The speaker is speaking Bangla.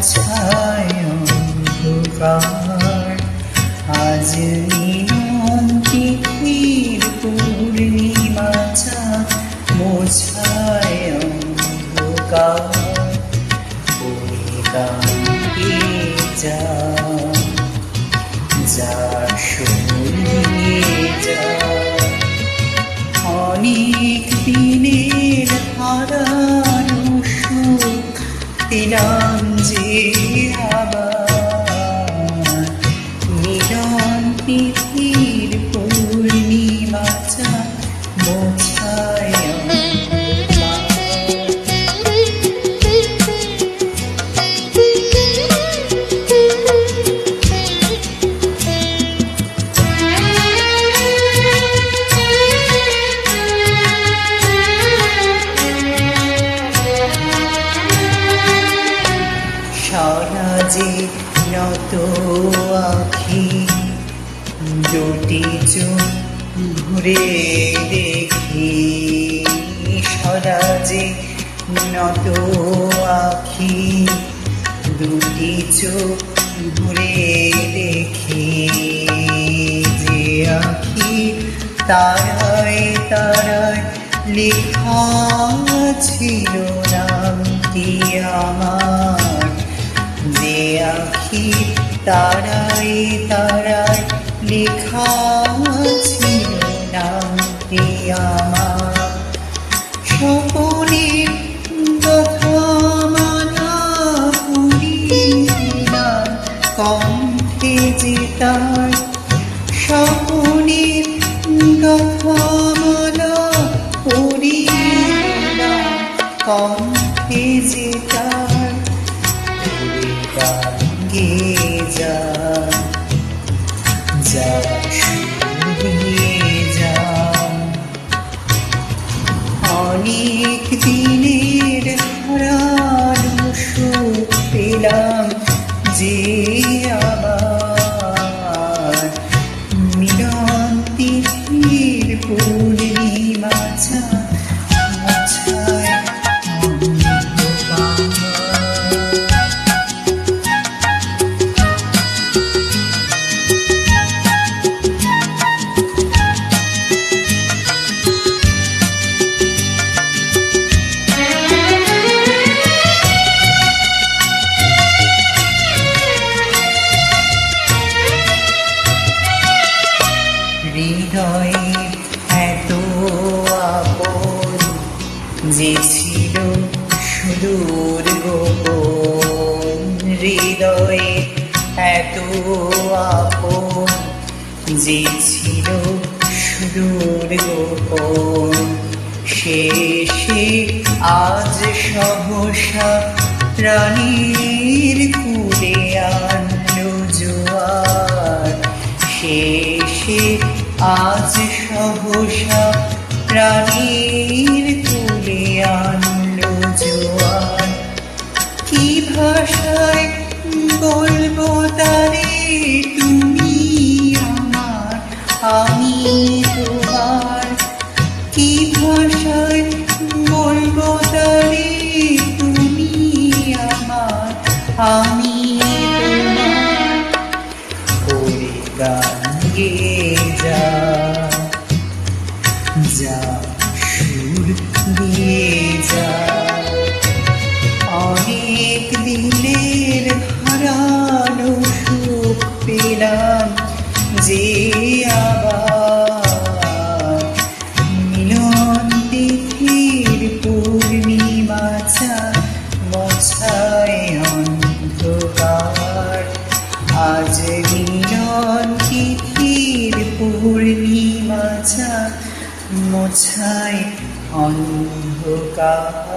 মোছায় অন্ধকার। আজ মিলন তিথির পূর্ণিমা চাঁদ মোছায় অন্ধকার। গানকে যা যা শুনিয়ে যা, অনেক দিনের হারানো সুখ পেলাম যে আবার। মিলন তিথির পূর্ণিমা চাঁদ মোছায় সারা যে নত আখি দুটি চোখ ঘুরে দেখি। সারা যে নত আখি দুটি চোখ ঘুরে দেখি। যে আখি তারায় তারায় লেখা ছিল নামটি আমার। যে আখি তারায় তারায় লেখা ছিল নামটি আমার। স্বপনের কথা মালা পড়িলাম কণ্ঠে যে তার। স্বপনের কথা মালা পড়িলাম কণ্ঠে যে তার। গে যা যা শুনিয়ে যা, অনেক দিনের হারানো সুখ পেলাম যে আবার। মিলন তিথির পূর্ণিমা চাঁদ মোছায় হৃদয়ের এত আপন যে ছিল সুদূর গোপন। হৃদয়ের এত আপন যে ছিল সুদূর গোপন। শেষে আজ সহসা প্রাণীর কুলে আনলো জোয়ার। শেষে আজ সহসা প্রাণীর কুলে আনলো জোয়ার। কি ভাষায় বলবো তারে তুমি আমার আমি তোমার। কি ভাষায় বলবো তারে তুমি আমার আমি তোমার। ওরে গান গেয়ে যা যা সুর দিয়ে যা, অনেক দিনের হারানো সুখ পেলাম যে আবার। মিলন তিথির পূর্ণিমা চাঁদ মোছায় অন্ধকার। আজ মিলন তিথির পূর্ণিমা চাঁদ মোছায় অন্ধকার।